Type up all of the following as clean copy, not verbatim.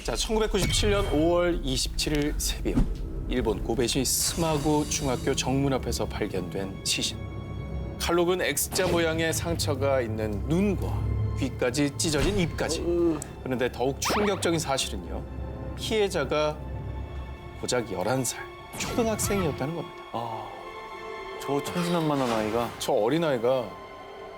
자, 1997년 5월 27일 새벽 일본 고베시 스마구 중학교 정문 앞에서 발견된 시신. 칼로 근 X자 모양의 상처가 있는 눈과 귀까지 찢어진 입까지. 그런데 더욱 충격적인 사실은요. 피해자가 고작 11살 초등학생이었다는 겁니다. 저 천진난만한 아이가 저 어린아이가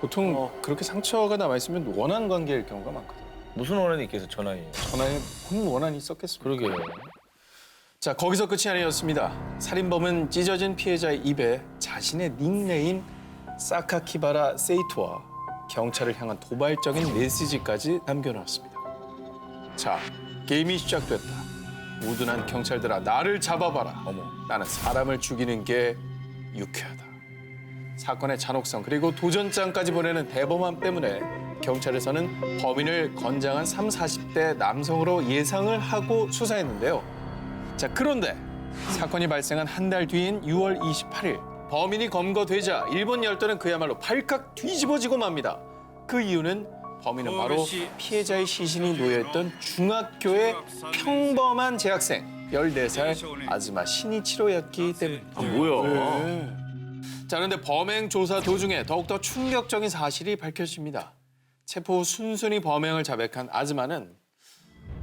보통 그렇게 상처가 남아있으면 원한 관계일 경우가 많거든요. 무슨 원한이 있겠어, 전화이. 전화에 무슨 원한이 있었겠습니까? 그러게요. 자, 거기서 끝이 아니었습니다. 살인범은 찢어진 피해자의 입에 자신의 닉네임 사카키바라 세이토와 경찰을 향한 도발적인 메시지까지 남겨놓았습니다. 자, 게임이 시작됐다. 우둔한 경찰들아, 나를 잡아봐라. 어머, 나는 사람을 죽이는 게 유쾌하다. 사건의 잔혹성 그리고 도전장까지 보내는 대범함 때문에 경찰에서는 범인을 건장한 30, 40대 남성으로 예상을 하고 수사했는데요. 자, 그런데 사건이 발생한 한 달 뒤인 6월 28일 범인이 검거되자 일본 열도는 그야말로 발칵 뒤집어지고 맙니다. 그 이유는 범인은 바로 피해자의 시신이 놓여있던 중학교의 평범한 재학생 14살 아즈마 시니치로였기 때문입니다. 뭐야? 자, 그런데 범행 조사 도중에 더욱더 충격적인 사실이 밝혀집니다. 체포 후 순순히 범행을 자백한 아즈마는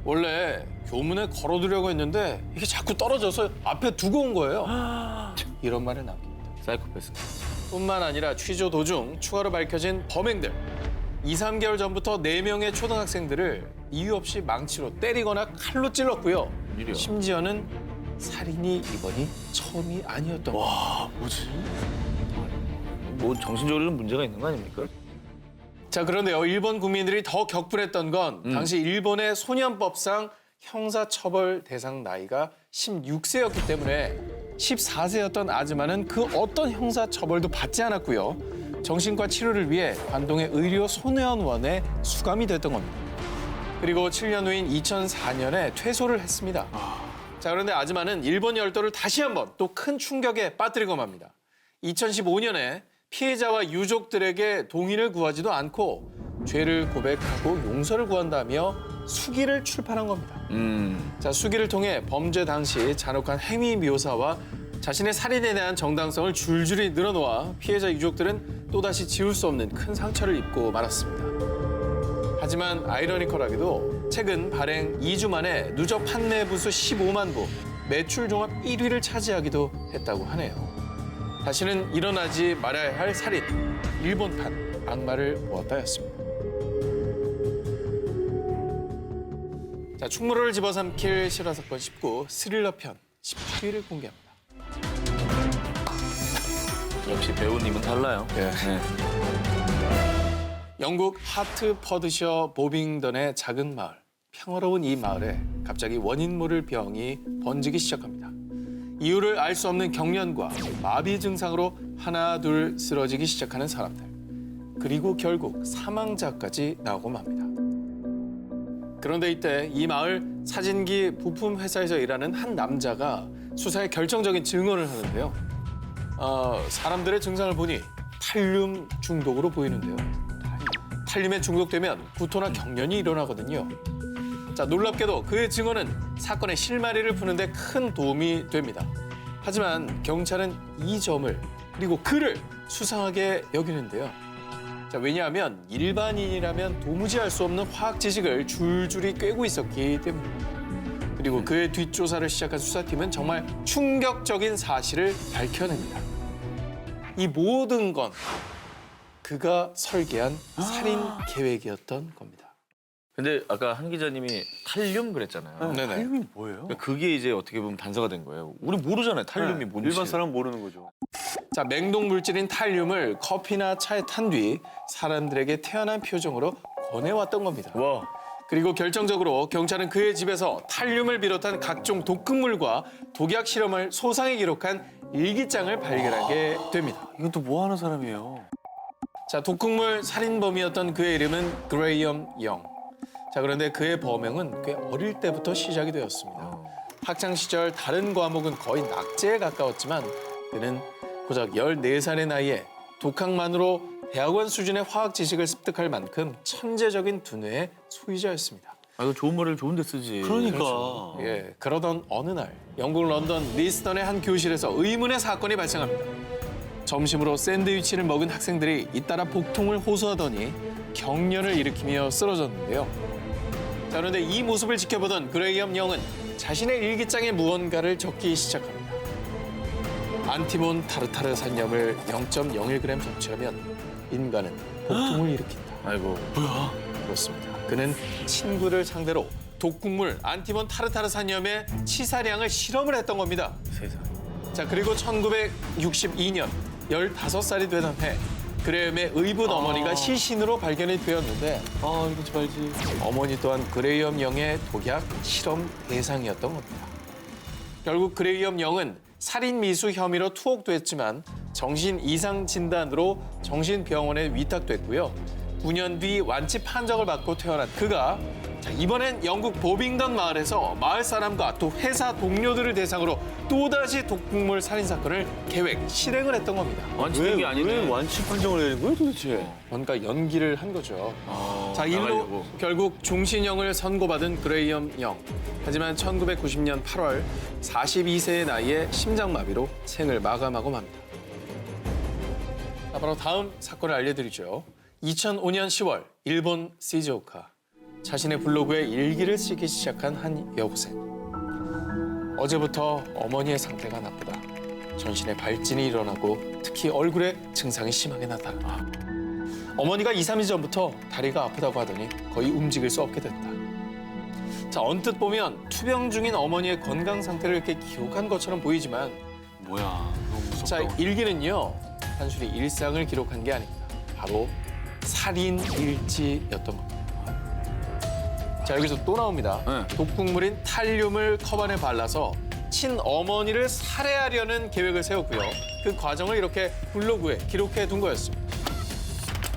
원래 교문에 걸어두려고 했는데 이게 자꾸 떨어져서 앞에 두고 온 거예요. 이런 말을 남깁니다. 사이코패스. 뿐만 아니라 취조 도중 추가로 밝혀진 범행들. 2, 3개월 전부터 4명의 초등학생들을 이유 없이 망치로 때리거나 칼로 찔렀고요. 일이야. 심지어는 살인이 이번이 처음이 아니었던 거예요. 와, 뭐지? 뭐 정신적으로는 문제가 있는 거 아닙니까? 자, 그런데요. 일본 국민들이 더 격분했던 건 당시 일본의 소년법상 형사처벌 대상 나이가 16세였기 때문에 14세였던 아즈마는 그 어떤 형사처벌도 받지 않았고요. 정신과 치료를 위해 관동의 의료 소년원에 수감이 됐던 겁니다. 그리고 7년 후인 2004년에 퇴소를 했습니다. 자, 그런데 아즈마는 일본 열도를 다시 한번 또 큰 충격에 빠뜨리고 맙니다. 2015년에 피해자와 유족들에게 동의를 구하지도 않고 죄를 고백하고 용서를 구한다며 수기를 출판한 겁니다. 자, 수기를 통해 범죄 당시 잔혹한 행위 묘사와 자신의 살인에 대한 정당성을 줄줄이 늘어놓아 피해자 유족들은 또다시 지울 수 없는 큰 상처를 입고 말았습니다. 하지만 아이러니컬하게도 최근 발행 2주 만에 누적 판매 부수 15만 부, 매출 종합 1위를 차지하기도 했다고 하네요. 다시는 일어나지 말아야 할 살인, 일본판 악마를 모았다였습니다. 자, 충무로를 집어삼킬 실화사건 19 스릴러 편 18위를 공개합니다. 역시 배우님은 달라요. 예. 네. 영국 하트퍼드셔 보빙던의 작은 마을. 평화로운 이 마을에 갑자기 원인 모를 병이 번지기 시작합니다. 이유를 알 수 없는 경련과 마비 증상으로 하나 둘 쓰러지기 시작하는 사람들. 그리고 결국 사망자까지 나오고 맙니다. 그런데 이때 이 마을 사진기 부품 회사에서 일하는 한 남자가 수사에 결정적인 증언을 하는데요. 사람들의 증상을 보니 탈륨 중독으로 보이는데요. 탈륨에 중독되면 구토나 경련이 일어나거든요. 자, 놀랍게도 그의 증언은 사건의 실마리를 푸는데 큰 도움이 됩니다. 하지만 경찰은 이 점을 그리고 그를 수상하게 여기는데요. 자, 왜냐하면 일반인이라면 도무지 알 수 없는 화학 지식을 줄줄이 꿰고 있었기 때문입니다. 그리고 그의 뒷조사를 시작한 수사팀은 정말 충격적인 사실을 밝혀냅니다. 이 모든 건 그가 설계한 살인 계획이었던 겁니다. 근데 아까 한 기자님이 탈륨 그랬잖아요. 네네. 탈륨이 뭐예요? 그게 이제 어떻게 보면 단서가 된 거예요. 우리 모르잖아요. 탈륨이 뭔지. 일반 사람 모르는 거죠. 자, 맹독 물질인 탈륨을 커피나 차에 탄 뒤 사람들에게 태연한 표정으로 권해왔던 겁니다. 와. 그리고 결정적으로 경찰은 그의 집에서 탈륨을 비롯한 각종 독극물과 독약 실험을 소상히 기록한 일기장을 발견하게 됩니다. 이건 또 뭐 하는 사람이에요? 자, 독극물 살인범이었던 그의 이름은 그레이엄 영. 자, 그런데 그의 범행은 꽤 어릴 때부터 시작이 되었습니다. 학창 시절 다른 과목은 거의 낙제에 가까웠지만 그는 고작 14살의 나이에 독학만으로 대학원 수준의 화학 지식을 습득할 만큼 천재적인 두뇌의 소유자였습니다. 아, 이거 좋은 머리를 좋은 데 쓰지. 그러니까. 예, 그러던 어느 날 영국 런던 리스턴의 한 교실에서 의문의 사건이 발생합니다. 점심으로 샌드위치를 먹은 학생들이 잇따라 복통을 호소하더니 경련을 일으키며 쓰러졌는데요. 자, 그런데 이 모습을 지켜보던 그레이엄 영은 자신의 일기장에 무언가를 적기 시작합니다. 안티몬 타르타르 산염을 0.01g 섭취하면 인간은 복통을 일으킨다. 아이고. 그렇습니다. 그는 친구를 상대로 독국물 안티몬 타르타르 산염의 치사량을 실험을 했던 겁니다. 세상. 자, 그리고 1962년 15살이 되던 해 그레이엄의 의붓 어머니가 시신으로 발견이 되었는데 아, 이러지 말지. 어머니 또한 그레이엄 영의 독약 실험 대상이었던 겁니다. 결국 그레이엄 영은 살인 미수 혐의로 투옥됐지만 정신 이상 진단으로 정신병원에 위탁됐고요. 9년 뒤 완치 판정을 받고 퇴원한 그가 이번엔 영국 보빙던 마을에서 마을 사람과 또 회사 동료들을 대상으로 또다시 독극물 살인 사건을 계획, 실행을 했던 겁니다. 완치된 게 아니네. 왜 완치 판정을 내린 거예요, 도대체? 뭔가 연기를 한 거죠. 자, 이로 나가려고. 결국 종신형을 선고받은 그레이엄 영. 하지만 1990년 8월 42세의 나이에 심장마비로 생을 마감하고 맙니다. 자, 바로 다음 사건을 알려드리죠. 2005년 10월 일본 시즈오카. 자신의 블로그에 일기를 쓰기 시작한 한 여고생. 어제부터 어머니의 상태가 나쁘다. 전신에 발진이 일어나고 특히 얼굴에 증상이 심하게 나타났다. 어머니가 2, 3일 전부터 다리가 아프다고 하더니 거의 움직일 수 없게 됐다. 자, 언뜻 보면 투병 중인 어머니의 건강 상태를 이렇게 기록한 것처럼 보이지만 뭐야, 너무 무섭다. 자, 일기는요. 단순히 일상을 기록한 게 아닙니다. 바로 살인 일지였던 겁니다. 자, 여기서 또 나옵니다. 네. 독극물인 탈륨을 컵안에 발라서 친어머니를 살해하려는 계획을 세웠고요. 그 과정을 이렇게 블로그에 기록해 둔 거였습니다.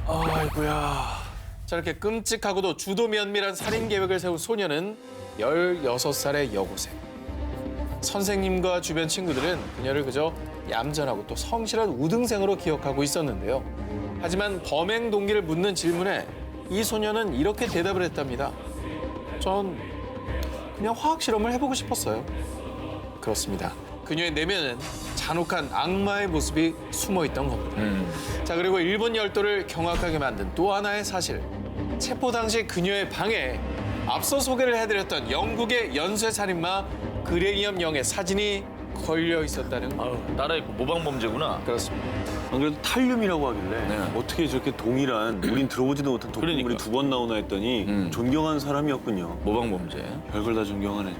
아이고야. 자, 이렇게 끔찍하고도 주도 면밀한 살인 계획을 세운 소녀는 16살의 여고생. 선생님과 주변 친구들은 그녀를 그저 얌전하고 또 성실한 우등생으로 기억하고 있었는데요. 하지만 범행 동기를 묻는 질문에 이 소녀는 이렇게 대답을 했답니다. 전 그냥 화학 실험을 해보고 싶었어요. 그렇습니다. 그녀의 내면은 잔혹한 악마의 모습이 숨어 있던 겁니다. 자, 그리고 일본 열도를 경악하게 만든 또 하나의 사실. 체포 당시 그녀의 방에 앞서 소개를 해드렸던 영국의 연쇄살인마 그레이엄 영의 사진이 걸려 있었다는 거. 아유, 따라했고 모방범죄구나. 그렇습니다. 안 그래도 탈륨이라고 하길래 네. 어떻게 저렇게 동일한 우린 들어보지도 못한 독극물이 그러니까. 2번 나오나 했더니 존경하는 사람이었군요. 모방범죄. 별걸 다 존경하네.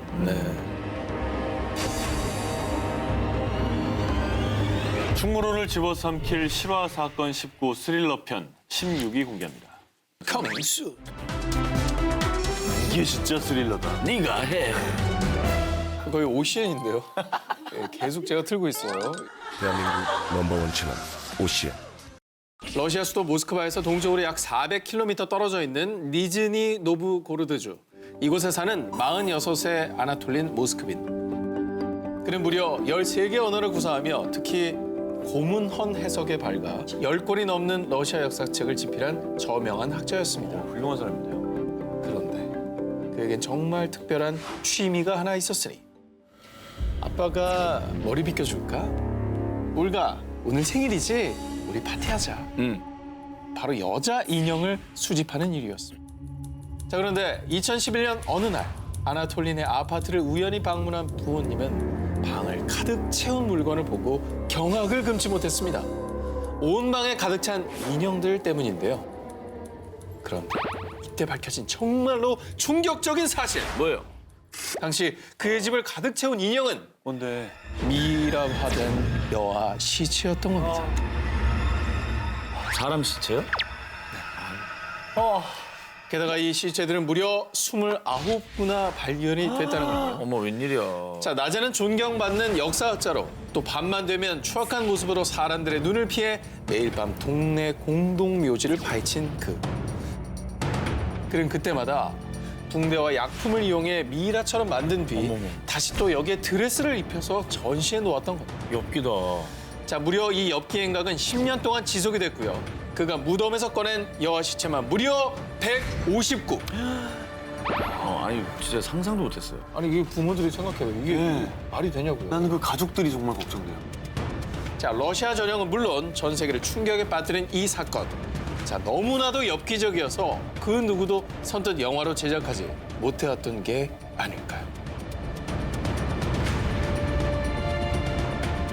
충무로를 집어삼킬 실화 사건 19 스릴러 편 16위 공개합니다. Coming soon. 이게 진짜 스릴러다. 네가 해. 거의 오시엔인데요. 예, 계속 제가 틀고 있어요. 대한민국 넘버원 채널 오시엔. 러시아 수도 모스크바에서 동쪽으로 약 400km 떨어져 있는 니즈니 노브고르드주. 이곳에 사는 46세 아나톨린 모스크빈. 그는 무려 13개 언어를 구사하며 특히 고문헌 해석에 밝아 10권이 넘는 러시아 역사책을 집필한 저명한 학자였습니다. 훌륭한 사람인데요. 그런데 그에겐 정말 특별한 취미가 하나 있었으니 아빠가 머리 빗겨줄까? 올가, 오늘 생일이지? 우리 파티하자. 바로 여자 인형을 수집하는 일이었습니다. 자, 그런데 2011년 어느 날 아나톨린의 아파트를 우연히 방문한 부모님은 방을 가득 채운 물건을 보고 경악을 금치 못했습니다. 온 방에 가득 찬 인형들 때문인데요. 그런데 이때 밝혀진 정말로 충격적인 사실. 뭐예요? 당시 그의 집을 가득 채운 인형은 뭔데? 미라화된 여아 시체였던 겁니다. 사람 시체요? 게다가 이 시체들은 무려 29구나 발견이 됐다는 거예요. 어머, 웬일이야. 자, 낮에는 존경받는 역사학자로 또 밤만 되면 추악한 모습으로 사람들의 눈을 피해 매일 밤 동네 공동묘지를 파헤친 그는 그때마다 붕대와 약품을 이용해 미이라처럼 만든 뒤 어머머. 다시 또 여기에 드레스를 입혀서 전시해 놓았던 겁니다. 엽기다. 자, 무려 이 엽기 행각은 10년 동안 지속이 됐고요. 그가 무덤에서 꺼낸 여아 시체만 무려 159. 아니 진짜 상상도 못했어요. 아니 이게 부모들이 생각해요. 이게 네. 말이 되냐고요. 나는 그 가족들이 정말 걱정돼요. 자, 러시아 전역은 물론 전 세계를 충격에 빠뜨린 이 사건. 자, 너무나도 엽기적이어서 그 누구도 선뜻 영화로 제작하지 못해왔던 게 아닐까요?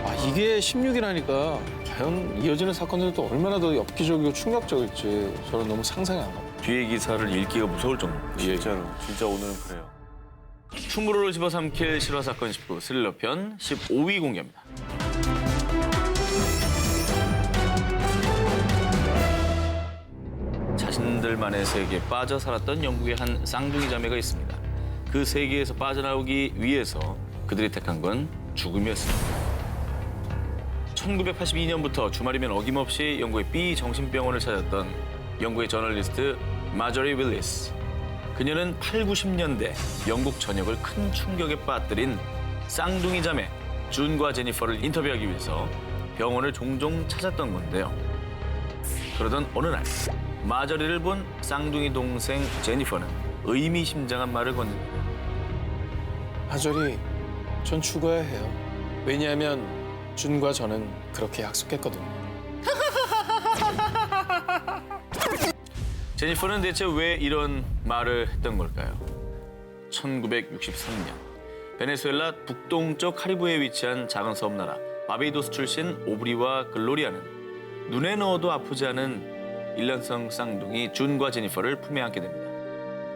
아, 이게 16이라니까 과연 이어지는 사건들도 얼마나 더 엽기적이고 충격적일지 저는 너무 상상이 안 갑니다. 뒤에 기사를 읽기가 무서울 정도. 진짜로. 진짜 오늘은 그래요. 충무로를 집어삼킬 실화 사건 19 스릴러 편 15위 공개합니다. 자신들만의 세계에 빠져 살았던 영국의 한 쌍둥이 자매가 있습니다. 그 세계에서 빠져나오기 위해서 그들이 택한 건 죽음이었습니다. 1982년부터 주말이면 어김없이 영국의 B 정신병원을 찾았던 영국의 저널리스트 마저리 윌리스. 그녀는 8, 90년대 영국 전역을 큰 충격에 빠뜨린 쌍둥이 자매 준과 제니퍼를 인터뷰하기 위해서 병원을 종종 찾았던 건데요. 그러던 어느 날 마저리를 본 쌍둥이 동생 제니퍼는 의미심장한 말을 건넵니다. 하절이 전 죽어야 해요. 왜냐하면 준과 저는 그렇게 약속했거든요. 제니퍼는 대체 왜 이런 말을 했던 걸까요? 1963년 베네수엘라 북동쪽 카리브해에 위치한 작은 섬나라 바베이도스 출신 오브리와 글로리아는 눈에 넣어도 아프지 않은 일란성 쌍둥이 준과 제니퍼를 품에 안게 됩니다.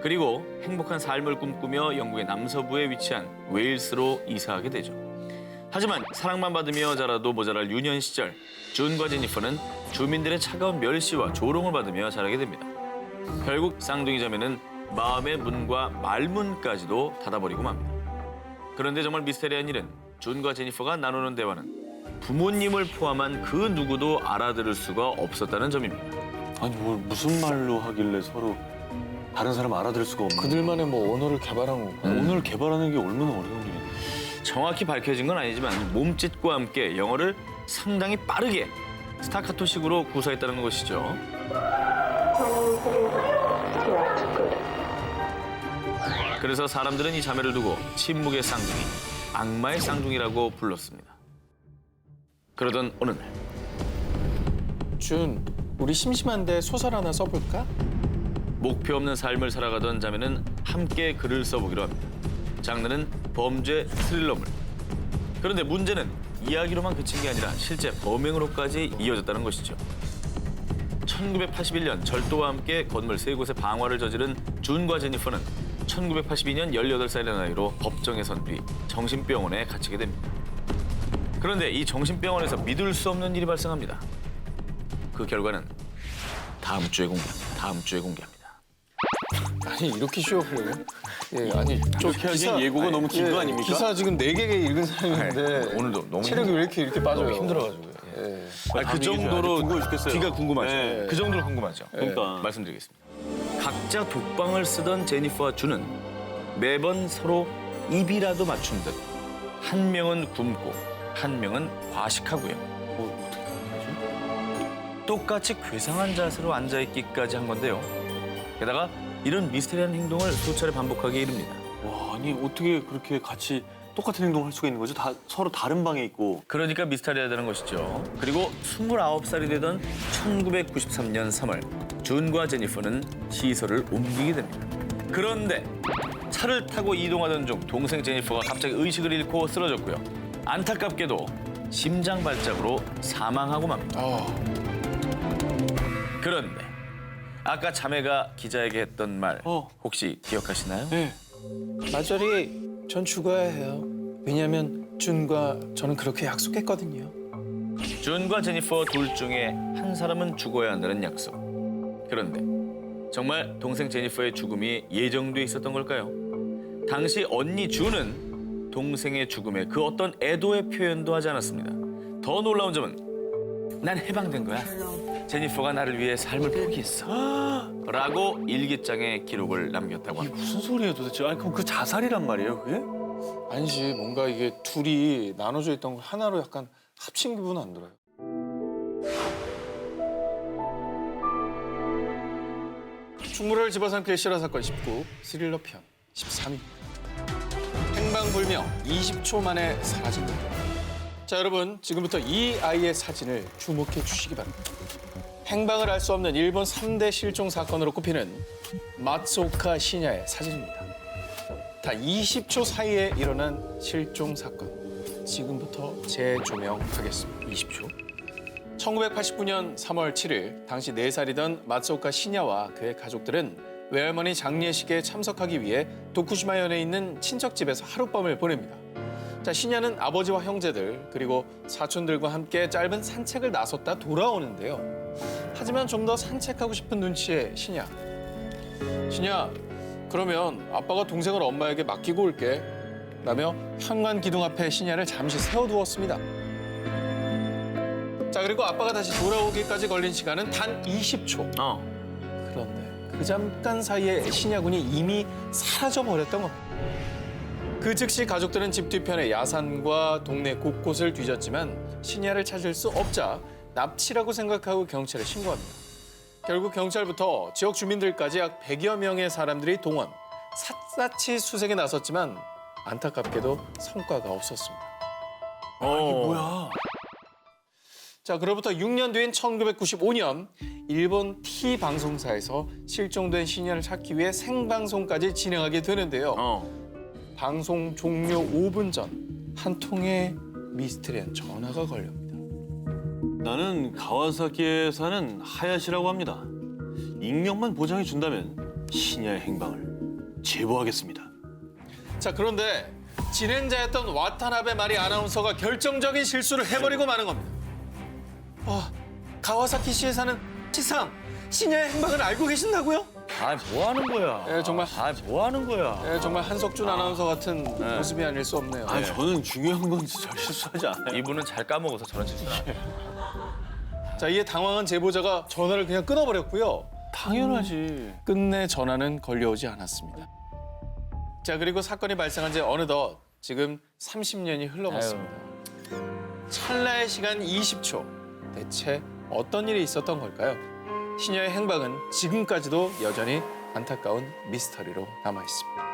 그리고 행복한 삶을 꿈꾸며 영국의 남서부에 위치한 웨일스로 이사하게 되죠. 하지만 사랑만 받으며 자라도 모자랄 유년 시절 준과 제니퍼는 주민들의 차가운 멸시와 조롱을 받으며 자라게 됩니다. 결국 쌍둥이 자매는 마음의 문과 말문까지도 닫아버리고 맙니다. 그런데 정말 미스테리한 일은 준과 제니퍼가 나누는 대화는 부모님을 포함한 그 누구도 알아들을 수가 없었다는 점입니다. 아니 뭘 무슨 말로 하길래 서로 다른 사람 알아들을 수가 없는. 그들만의 뭐 언어를 개발한 거. 오늘 개발하는 게 얼마나 어려운 일인데. 정확히 밝혀진 건 아니지만 몸짓과 함께 영어를 상당히 빠르게 스타카토식으로 구사했다는 것이죠. 그래서 사람들은 이 자매를 두고 침묵의 쌍둥이, 악마의 쌍둥이라고 불렀습니다. 그러던 어느 날 준, 우리 심심한데 소설 하나 써볼까? 목표 없는 삶을 살아가던 자매는 함께 글을 써보기로 합니다. 장르는 범죄 스릴러물. 그런데 문제는 이야기로만 그친 게 아니라 실제 범행으로까지 이어졌다는 것이죠. 1981년 절도와 함께 건물 3곳의 방화를 저지른 준과 제니퍼는 1982년 18살의 나이로 법정에 선 뒤 정신병원에 갇히게 됩니다. 그런데 이 정신병원에서 믿을 수 없는 일이 발생합니다. 그 결과는 다음 주에 공개합니다. 아니 이렇게 쉬워 보여요? 예, 아니 좀 이렇게 하기엔 예고가 너무 긴 거 아닙니까? 기사 지금 4개 읽은 사람인데 오늘도 너무 체력이 왜 이렇게 빠져요? 힘들어가지고요. 예. 그 정도로 궁금해 죽겠어요. 귀가 궁금하죠. 네. 그 정도로 궁금하죠. 그러니까. 말씀드리겠습니다. 각자 독방을 쓰던 제니퍼와 준은 매번 서로 입이라도 맞춘 듯 한 명은 굶고 한 명은 과식하고요. 똑같이 괴상한 자세로 앉아있기까지 한 건데요. 게다가 이런 미스테리한 행동을 수차례 반복하게 이릅니다. 와, 아니 어떻게 그렇게 같이 똑같은 행동을 할 수가 있는 거죠? 다 서로 다른 방에 있고. 그러니까 미스테리하다는 것이죠. 그리고 29살이 되던 1993년 3월 준과 제니퍼는 시설을 옮기게 됩니다. 그런데 차를 타고 이동하던 중 동생 제니퍼가 갑자기 의식을 잃고 쓰러졌고요. 안타깝게도 심장 발작으로 사망하고 맙니다. 그런데 아까 자매가 기자에게 했던 말 혹시 기억하시나요? 네. 마저리, 전 죽어야 해요. 왜냐하면 준과 저는 그렇게 약속했거든요. 준과 제니퍼 둘 중에 한 사람은 죽어야 한다는 약속. 그런데 정말 동생 제니퍼의 죽음이 예정돼 있었던 걸까요? 당시 언니 준은 동생의 죽음에 그 어떤 애도의 표현도 하지 않았습니다. 더 놀라운 점은 난 해방된 거야. 제니퍼가 나를 위해 삶을 포기했어. 라고 일기장에 기록을 남겼다고 합니다. 무슨 소리예요 도대체? 아니 그럼 그 자살이란 말이에요 그게? 아니지, 뭔가 이게 둘이 나눠져 있던 걸 하나로 약간 합친 기분은 안 들어요. 충무로를 집어삼킬 실화 사건 19 스릴러 편 13입니다. 행방불명 20초 만에 사라진 겁니다. 자, 여러분 지금부터 이 아이의 사진을 주목해 주시기 바랍니다. 행방을 알 수 없는 일본 3대 실종 사건으로 꼽히는 마츠오카 시냐의 사진입니다. 다 20초 사이에 일어난 실종 사건. 지금부터 재조명하겠습니다. 20초. 1989년 3월 7일 당시 4살이던 마츠오카 시냐와 그의 가족들은 외할머니 장례식에 참석하기 위해 도쿠시마현에 있는 친척 집에서 하룻밤을 보냅니다. 자, 시냐는 아버지와 형제들 그리고 사촌들과 함께 짧은 산책을 나섰다 돌아오는데요. 하지만 좀 더 산책하고 싶은 눈치의 시냐. 시냐, 그러면 아빠가 동생을 엄마에게 맡기고 올게. 라며 현관 기둥 앞에 시냐를 잠시 세워두었습니다. 자, 그리고 아빠가 다시 돌아오기까지 걸린 시간은 단 20초. 그런데 그 잠깐 사이에 시냐군이 이미 사라져버렸던 겁니다. 그 즉시 가족들은 집 뒤편의 야산과 동네 곳곳을 뒤졌지만 시냐를 찾을 수 없자 납치라고 생각하고 경찰에 신고합니다. 결국 경찰부터 지역 주민들까지 약 100여 명의 사람들이 동원, 샅샅이 수색에 나섰지만 안타깝게도 성과가 없었습니다. 뭐야? 자, 그로부터 6년 뒤인 1995년 일본 T 방송사에서 실종된 시냐를 찾기 위해 생방송까지 진행하게 되는데요. 방송 종료 5분 전 한 통의 미스테리한 전화가 걸립니다. 나는 가와사키에 사는 하야시라고 합니다. 익명만 보장해 준다면 시냐의 행방을 제보하겠습니다. 자, 그런데 진행자였던 와타나베 마리 아나운서가 결정적인 실수를 해버리고 마는 겁니다. 가와사키시에 사는 시상, 시냐의 행방을 알고 계신다고요? 뭐 하는 거야? 예, 정말. 뭐 하는 거야? 예, 정말 한석준 아나운서 같은 모습이 아닐 수 없네요. 저는 중요한 건 절 실수하지 않아요. 이분은 잘 까먹어서 저런 실수를 안 해요. 자, 이에 당황한 제보자가 전화를 그냥 끊어버렸고요. 당연하지. 끝내 전화는 걸려오지 않았습니다. 자, 그리고 사건이 발생한 지 어느덧 지금 30년이 흘러갔습니다. 찰나의 시간 20초. 대체 어떤 일이 있었던 걸까요? 시녀의 행방은 지금까지도 여전히 안타까운 미스터리로 남아있습니다.